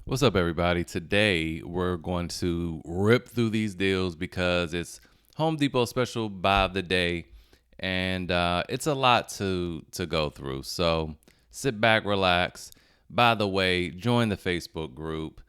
What's up, everybody? Today, we're going to rip through these deals because it's Home Depot special buy of the day, and it's a lot to go through. So sit back, relax. By the way, join the Facebook group.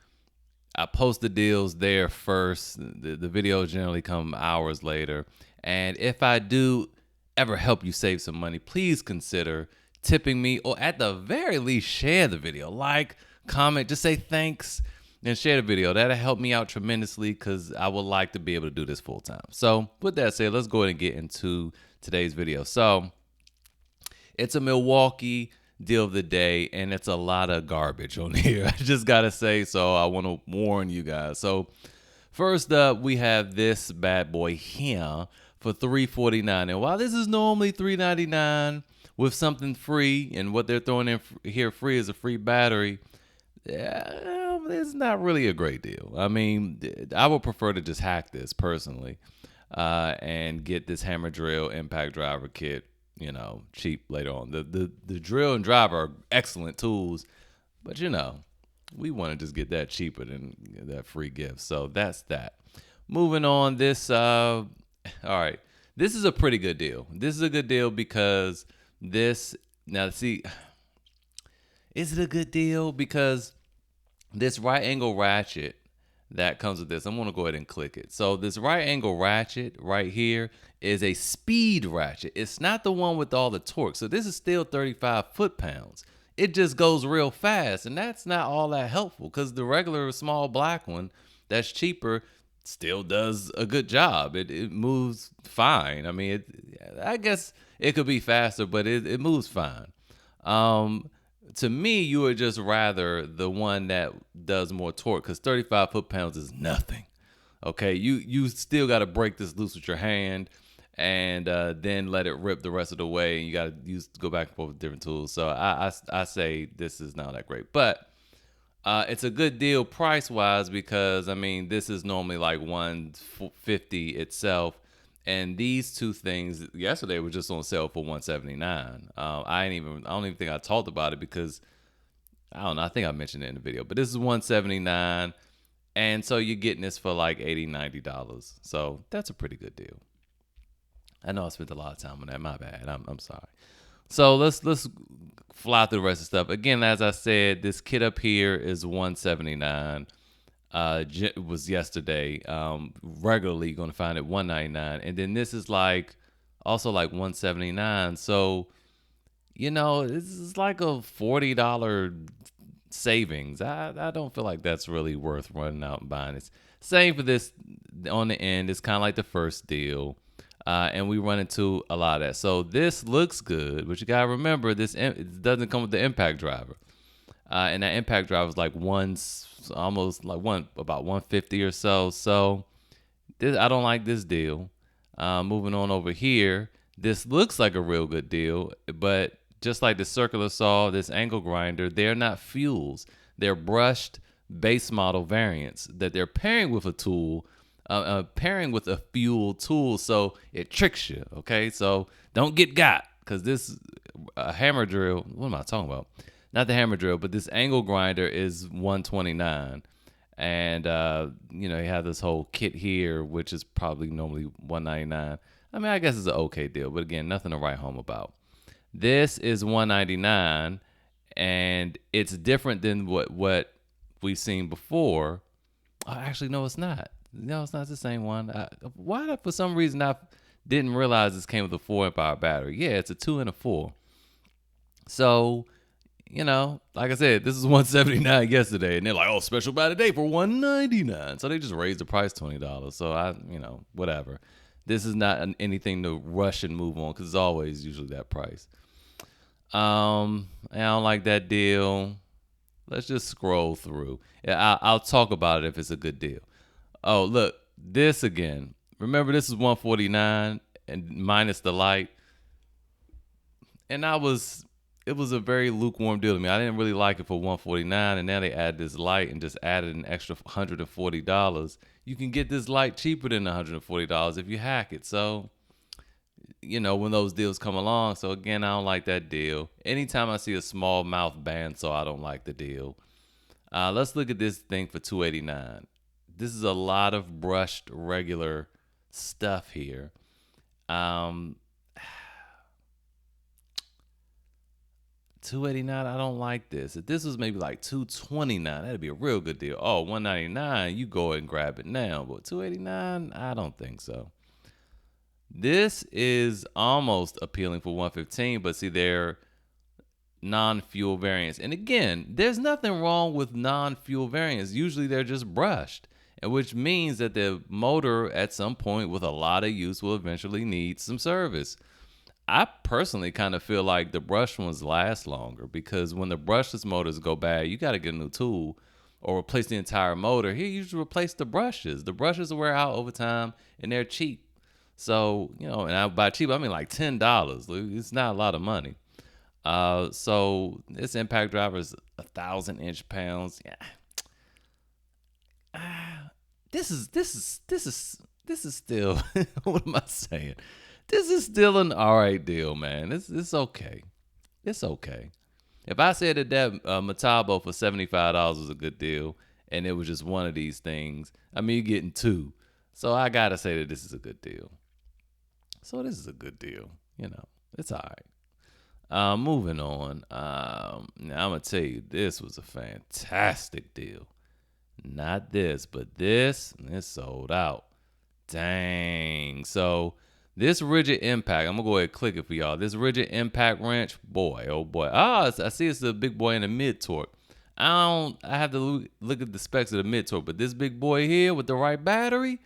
I post the deals there first. The videos generally come hours later. And if I do ever help you save some money, please consider tipping me, or at the very least, share the video. Like, comment, just say thanks and share the video. That'll help me out tremendously because I would like to be able to do this full time. So with that said, let's go ahead and get into today's video. So it's a Milwaukee deal of the day, and it's a lot of garbage on here. I just gotta say, so I want to warn you guys. So first up, we have this bad boy here for $349. And while this is normally $399 with something free, and what they're throwing in here free is a free battery, it's not really a great deal. I mean, I would prefer to just hack this personally and get this hammer drill impact driver kit, cheap later on. The drill and driver are excellent tools, but we want to just get that cheaper than that free gift. So that's that. Moving on, all right, this is a pretty good deal. This is a good deal because now see, is it a good deal? Because this right angle ratchet that comes with this, I'm going to go ahead and click it. So this right angle ratchet right here is a speed ratchet. It's not the one with all the torque. So this is still 35 foot-pounds. It just goes real fast, and that's not all that helpful because the regular small black one that's cheaper still does a good job. It moves fine. I mean, I guess it could be faster, but it moves fine. To me, you would just rather the one that does more torque because 35 foot-pounds is nothing. Okay, you still got to break this loose with your hand and then let it rip the rest of the way. And you got to go back and forth with different tools. So I say this is not that great, but it's a good deal price-wise because I mean this is normally like $150 itself. And these two things yesterday were just on sale for $179. I don't even think I talked about it because I don't know. I think I mentioned it in the video, but this is $179, and so you're getting this for like $80-$90. So that's a pretty good deal. I know I spent a lot of time on that. My bad. I'm sorry. So let's fly through the rest of the stuff. Again, as I said, this kit up here is $179. Was yesterday. Regularly you're gonna find it $199, and then this is also like $179. So this is like a $40 savings. I don't feel like that's really worth running out and buying it. Same for this on the end. It's kind of like the first deal, and we run into a lot of that. So this looks good, but you gotta remember it doesn't come with the impact driver. And that impact driver is like about 150 or so. So I don't like this deal. Moving on over here, this looks like a real good deal, but just like the circular saw, this angle grinder, they're not fuels. They're brushed base model variants that they're pairing with a tool, pairing with a fuel tool, so it tricks you. Okay, so don't get got because this hammer drill. What am I talking about? Not the hammer drill, but this angle grinder is $129. And, you have this whole kit here, which is probably normally $199. I mean, I guess it's an okay deal, but again, nothing to write home about. This is $199, and it's different than what we've seen before. Actually, no, it's not. No, it's not the same one. Why, for some reason, I didn't realize this came with a 4-amp-hour battery. Yeah, it's a 2 and a 4. So, like I said, this is $179 yesterday, and they're like, oh, special buy today for $199. So they just raised the price $20. So whatever. This is not anything to rush and move on because it's always usually that price. I don't like that deal. Let's just scroll through. I'll talk about it if it's a good deal. Oh, look, this again. Remember, this is $149 and minus the light. And it was a very lukewarm deal to me. I didn't really like it for $149, and now they add this light and just added an extra $140. You can get this light cheaper than $140 if you hack it. So, when those deals come along. So again, I don't like that deal. Anytime I see a small mouth bandsaw, I don't like the deal. Let's look at this thing for 289. This is a lot of brushed regular stuff here. Um, 289, I don't like this. If this was maybe like 229, that'd be a real good deal. Oh, 199, you go ahead and grab it now. But 289, I don't think so. This is almost appealing for 115, but see, they're non-fuel variants. And again, there's nothing wrong with non-fuel variants. Usually they're just brushed, and which means that the motor at some point with a lot of use will eventually need some service. I personally kind of feel like the brush ones last longer because when the brushless motors go bad, you got to get a new tool or replace the entire motor. Here, you just replace the brushes. The brushes wear out over time and they're cheap. So, and by cheap, I mean like $10. It's not a lot of money. So this impact driver is 1,000 inch-pounds. Yeah. This is still, what am I saying? This is still an all right deal, man. It's okay. It's okay. If I said that Metabo for $75 was a good deal, and it was just one of these things, I mean, you're getting two. So I gotta say that this is a good deal. So this is a good deal. It's all right. Moving on. Now I'm gonna tell you, this was a fantastic deal. Not this, but this sold out. Dang. So this rigid impact, I'm gonna go ahead and click it for y'all. This rigid impact wrench, boy, oh boy. I see it's the big boy in the mid torque. I have to look at the specs of the mid torque, but this big boy here with the right battery,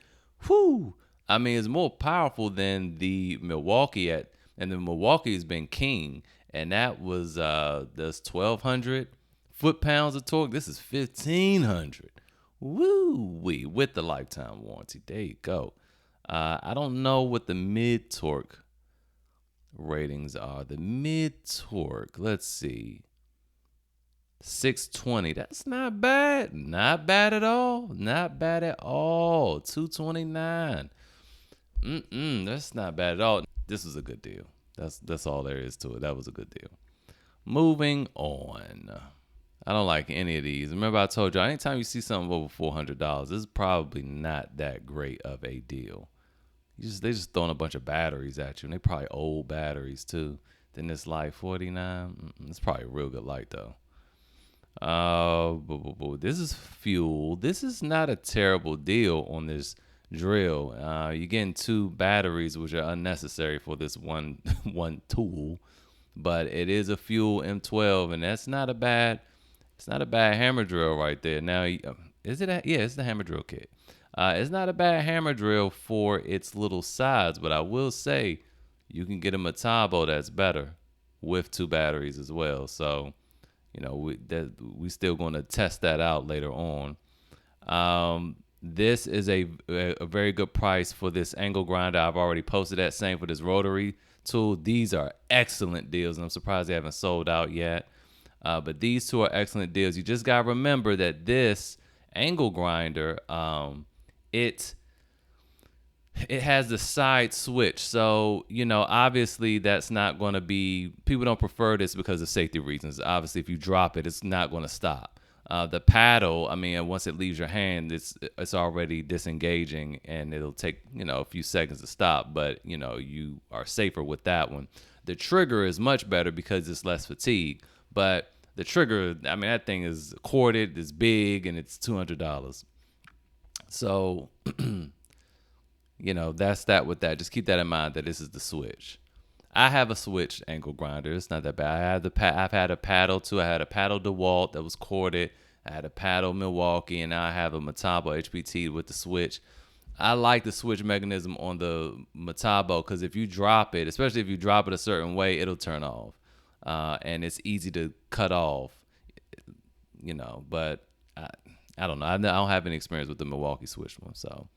whoo. I mean, it's more powerful than the Milwaukee and the Milwaukee has been king, and that was that's 1,200 foot-pounds of torque. This is 1,500. Woo wee, with the lifetime warranty. There you go. I don't know what the mid torque ratings are. The mid torque, let's see. 620. That's not bad. Not bad at all. Not bad at all. 229. That's not bad at all. This was a good deal. That's all there is to it. That was a good deal. Moving on. I don't like any of these. Remember I told you, anytime you see something over $400, this is probably not that great of a deal. They just throwing a bunch of batteries at you, and they probably old batteries too. Then this light 49, it's probably a real good light though. This is fuel. This is not a terrible deal on this drill. You're getting two batteries, which are unnecessary for this one tool, but it is a fuel M12, and that's not a bad. It's not a bad hammer drill right there. Now, is it? Yeah, it's the hammer drill kit. It's not a bad hammer drill for its little size, but I will say you can get a Metabo that's better with two batteries as well. So, we still going to test that out later on. This is a very good price for this angle grinder. I've already posted that. Same for this rotary tool. These are excellent deals, and I'm surprised they haven't sold out yet. But these two are excellent deals. You just got to remember that this angle grinder, it has the side switch. So, obviously that's not going to be, people don't prefer this because of safety reasons. Obviously, if you drop it, it's not going to stop. The paddle, I mean, once it leaves your hand, it's already disengaging, and it'll take, a few seconds to stop. But, you are safer with that one. The trigger is much better because it's less fatigue. But the trigger, I mean, that thing is corded, it's big, and it's $200. So, that's that with that. Just keep that in mind that this is the switch. I have a switched angle grinder. It's not that bad. I've had a paddle too. I had a paddle DeWalt that was corded. I had a paddle Milwaukee, and now I have a Metabo HPT with the switch. I like the switch mechanism on the Metabo because if you drop it, especially if you drop it a certain way, it'll turn off. And it's easy to cut off, but I don't know. I don't have any experience with the Milwaukee switch one, so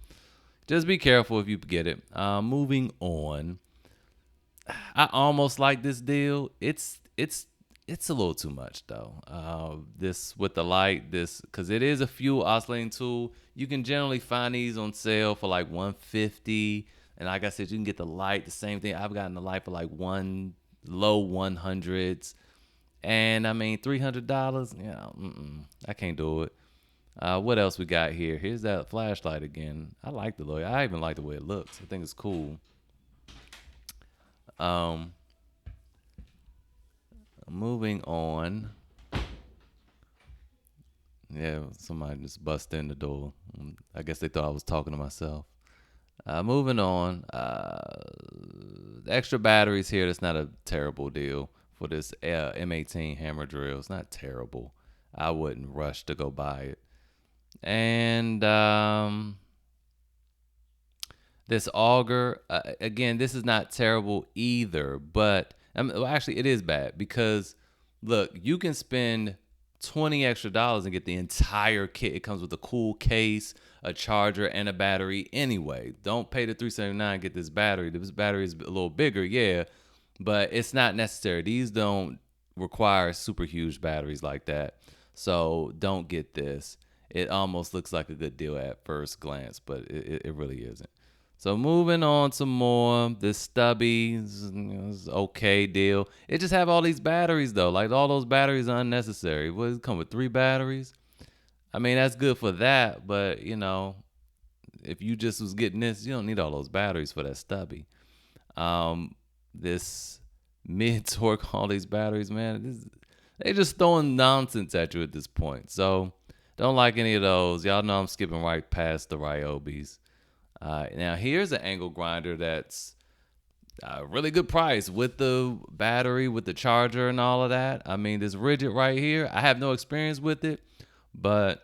just be careful if you get it. Moving on. I almost like this deal. It's a little too much though. This with the light, because it is a fuel oscillating tool. You can generally find these on sale for like $150, and like I said, you can get the light, the same thing. I've gotten the light for like low 100s. And I mean, $300. Yeah, I can't do it. What else we got here? Here's that flashlight again. I like the look. I even like the way it looks. I think it's cool. Um, Moving on. Yeah, somebody just busted in the door. I guess they thought I was talking to myself. Moving on. The extra batteries here. That's not a terrible deal for this M18 Hammer Drill. It's not terrible. I wouldn't rush to go buy it. And this auger, again, this is not terrible either, but well, actually, it is bad because look, you can spend $20 extra and get the entire kit. It comes with a cool case, a charger, and a battery anyway. Don't pay the $379, get this battery. This battery is a little bigger, yeah, but it's not necessary. These don't require super huge batteries like that. So don't get this. It almost looks like a good deal at first glance, but it really isn't. So moving on to more, this stubby is okay deal. It just have all these batteries though. Like all those batteries are unnecessary. What does it come with 3 batteries? I mean that's good for that, but if you just was getting this, you don't need all those batteries for that stubby. This mid torque, all these batteries, man, they just throwing nonsense at you at this point. So don't like any of those. Y'all know I'm skipping right past the Ryobis. Now here's an angle grinder that's a really good price with the battery, with the charger and all of that. I mean, this Rigid right here, I have no experience with it, but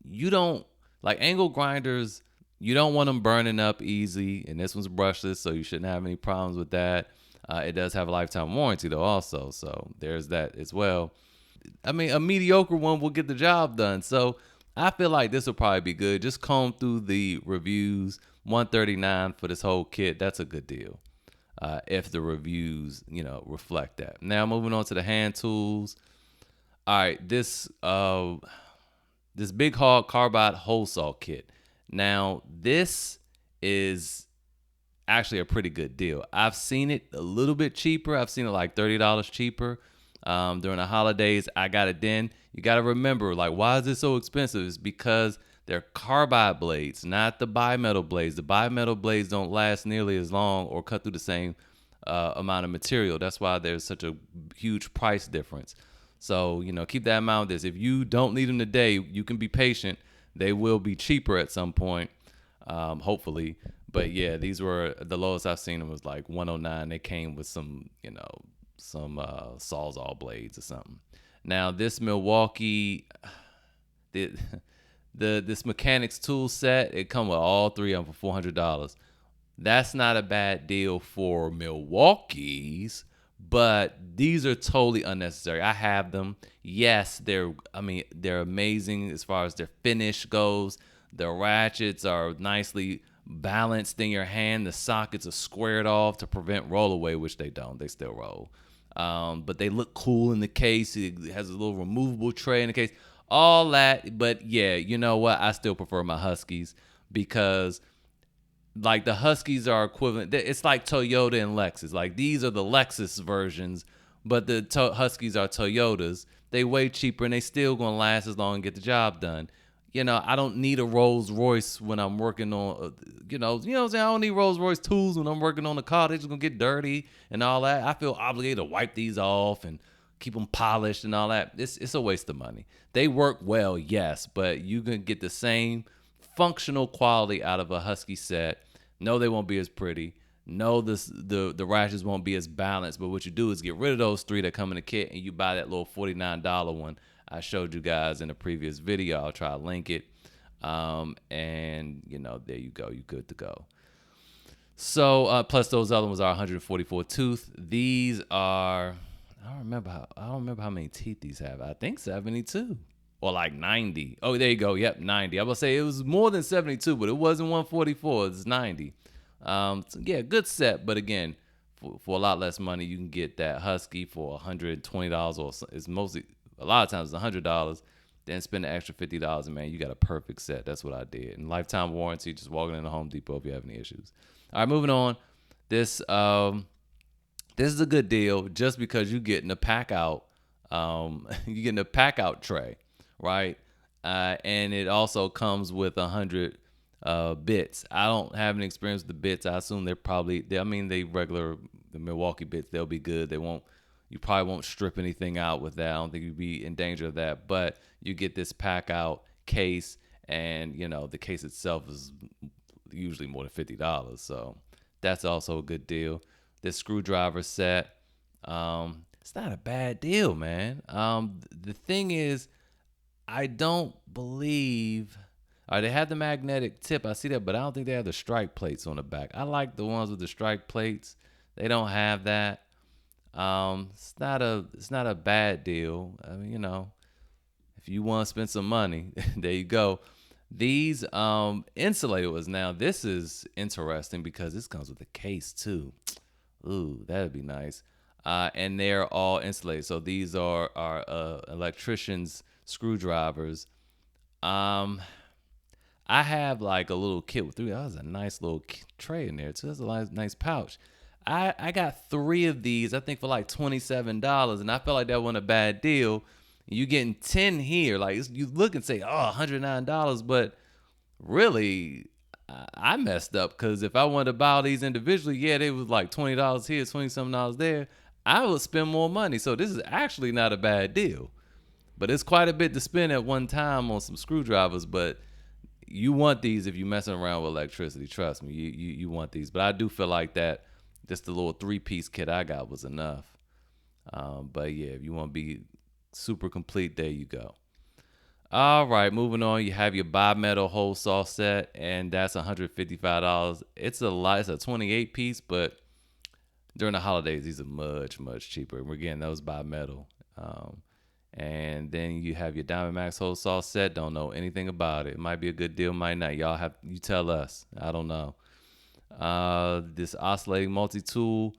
you don't like angle grinders. You don't want them burning up easy, and this one's brushless, so you shouldn't have any problems with that. It does have a lifetime warranty though, also, so there's that as well. I mean, a mediocre one will get the job done. So I feel like this will probably be good. Just comb through the reviews. $139 for this whole kit. That's a good deal. If the reviews, reflect that. Now moving on to the hand tools. All right, this Big Hog Carbide hole saw kit. Now this is actually a pretty good deal. I've seen it a little bit cheaper. I've seen it like $30 cheaper. During the holidays, I got it then. You got to remember, like, why is this so expensive? It's because they're carbide blades, not the bimetal blades. The bimetal blades don't last nearly as long or cut through the same amount of material. That's why there's such a huge price difference. So, keep that in mind with this. If you don't need them today, you can be patient. They will be cheaper at some point, hopefully. But yeah, these were the lowest I've seen them was like 109. They came with some, some Sawzall blades or something. Now this Milwaukee, this mechanics tool set, it come with all 3 of them for $400. That's not a bad deal for Milwaukee's, but these are totally unnecessary. I have them. Yes, they're amazing as far as their finish goes. The ratchets are nicely balanced in your hand. The sockets are squared off to prevent rollaway, which they don't. They still roll. But they look cool in the case. It has a little removable tray in the case. All that. But yeah, you know what? I still prefer my Huskies because like the Huskies are equivalent. It's like Toyota and Lexus. Like these are the Lexus versions, but the Huskies are Toyotas. They way cheaper and they still gonna last as long and get the job done. I don't need a Rolls Royce when I'm working on, what I'm saying? I don't need Rolls Royce tools when I'm working on the car. They're just gonna get dirty and all that. I feel obligated to wipe these off and keep them polished and all that. It's a waste of money. They work well, yes, but you can get the same functional quality out of a Husky set. No, they won't be as pretty. No, the ratchets won't be as balanced. But what you do is get rid of those 3 that come in the kit and you buy that little $49 one I showed you guys in a previous video. I'll try to link it. And there you go. You're good to go. So plus those other ones are 144 tooth. These are I don't remember how many teeth these have. I think 72 or like 90. Oh, there you go. Yep, 90. I was say it was more than 72, but it wasn't 144. It's 90. So yeah, good set. But again, for a lot less money, you can get that Husky for $120, or it's mostly a lot of times it's $100. Then spend the extra $50, and man, you got a perfect set. That's what I did. And lifetime warranty. Just walking in the Home Depot if you have any issues. All right, moving on. This This is a good deal just because you're getting a pack out. You're getting a pack out tray, right? And it also comes with 100 bits. I don't have any experience with the bits. I assume they regular the Milwaukee bits. They'll be good. You probably won't strip anything out with that. I don't think you'd be in danger of that. But you get this pack out case, and the case itself is usually more than $50. So that's also a good deal. This screwdriver set, it's not a bad deal, man. The thing is, I don't believe. They have the magnetic tip. I see that, but I don't think they have the strike plates on the back. I like the ones with the strike plates. They don't have that. It's not a bad deal. I mean, if you want to spend some money, there you go. These insulated ones. Now, this is interesting because this comes with a case too. Ooh, that'd be nice. And they're all insulated. So these are electrician's screwdrivers. I have like a little kit with three. That was a nice little tray in there too. That's a nice pouch. I got 3 of these, I think, for like $27, and I felt like that wasn't a bad deal. You getting 10 here, like you look and say, oh, $109, but really, I messed up because if I wanted to buy all these individually, yeah, they was like $20 here, $20-something there. I would spend more money, so this is actually not a bad deal. But it's quite a bit to spend at one time on some screwdrivers, but you want these if you're messing around with electricity. Trust me, you want these. But I do feel like that just the little 3-piece kit I got was enough. But yeah, if you want to be super complete, there you go. All right, moving on. You have your bimetal hole saw set, and that's $155. It's a lot. It's a 28-piece, but during the holidays, these are much, much cheaper. And again, that was bimetal. And then you have your Diamond Max hole saw set. Don't know anything about it. It might be a good deal, might not. You tell us. I don't know. This Oscillating Multi-Tool.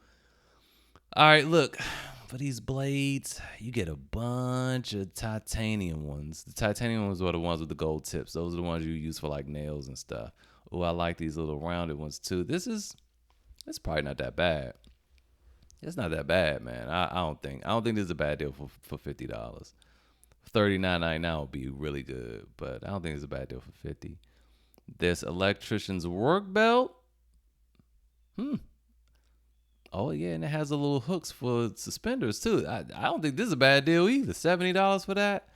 All right, look, for these blades, you get a bunch of titanium ones. The titanium ones are the ones with the gold tips. Those are the ones you use for like nails and stuff. Oh, I like these little rounded ones too. It's probably not that bad. It's not that bad, man. I don't think this is a bad deal for $50. $39.99 would be really good, but I don't think it's a bad deal for $50. This Electrician's work belt. Oh yeah, and it has a little hooks for suspenders too. I don't think this is a bad deal either. $70 for that.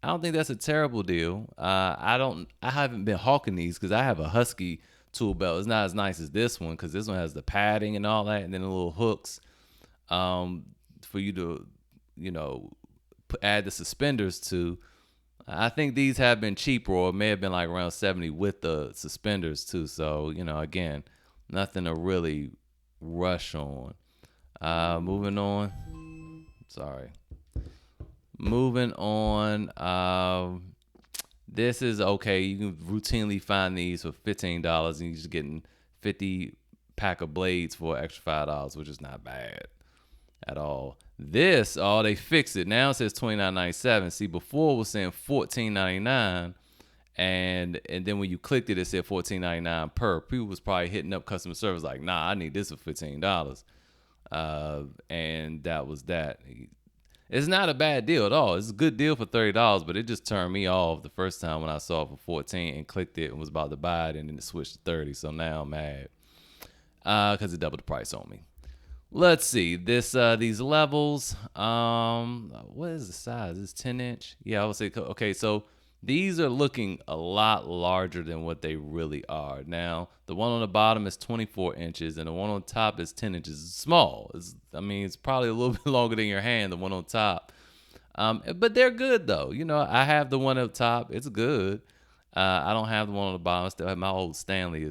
I don't think that's a terrible deal. I haven't been hawking these because I have a Husky tool belt. It's not as nice as this one because this one has the padding and all that, and then the little hooks for you to, add the suspenders to. I think these have been cheaper, or it may have been like around $70 with the suspenders too. So, again, nothing to really rush on. Moving on. Sorry. Moving on. This is okay. You can routinely find these for $15, and you're just getting 50 pack of blades for an extra $5, which is not bad at all. This, they fixed it. Now it says $29.97. See, before it was saying $14.99, and then when you clicked it, it said $14.99 per. People was probably hitting up customer service like, nah, I need this for $15. And that was that. It's not a bad deal at all. It's a good deal for $30, but it just turned me off the first time when I saw it for $14 and clicked it and was about to buy it, and then it switched to $30. So now I'm mad because it doubled the price on me. Let's see these levels. What is the size? It's 10-inch. Yeah, I would say okay. So these are looking a lot larger than what they really are. Now the one on the bottom is 24 inches, and the one on top is 10 inches. It's small. It's probably a little bit longer than your hand. The one on top, but they're good though. I have the one up top. It's good. I don't have the one on the bottom. I still have my old Stanley.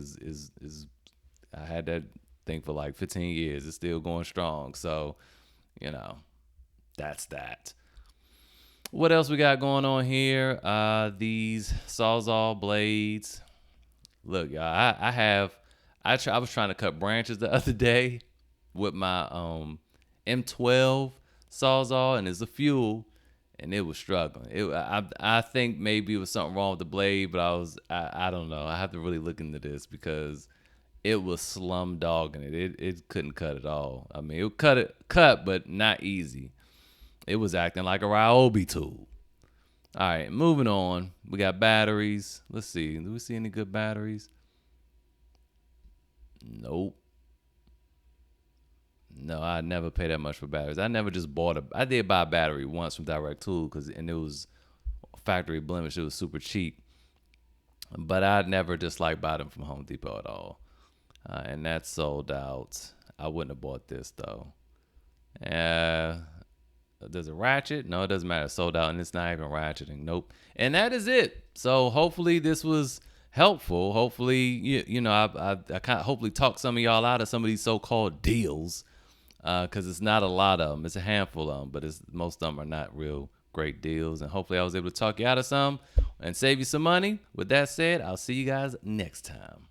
I had that thing for like 15 years. It's still going strong. So, that's that. What else we got going on here? These Sawzall blades. Look, y'all, I was trying to cut branches the other day with my M12 Sawzall, and it's a fuel, and it was struggling. I think maybe it was something wrong with the blade, but I don't know. I have to really look into this because it was slum dogging it. It couldn't cut at all. I mean, it cut, but not easy. It was acting like a Ryobi tool. All right, moving on. We got batteries. Let's see. Do we see any good batteries? Nope. No, I never pay that much for batteries. I never just bought I did buy a battery once from Direct Tool and it was factory blemish. It was super cheap. But I never just like buy them from Home Depot at all. And that's sold out. I wouldn't have bought this though. Does it ratchet? No, it doesn't matter. It's sold out and it's not even ratcheting. Nope. And that is it. So hopefully this was helpful. Hopefully, you know, I kind of hopefully talk some of y'all out of some of these so-called deals. Because it's not a lot of them. It's a handful of them, but most of them are not real great deals. And hopefully I was able to talk you out of some and save you some money. With that said, I'll see you guys next time.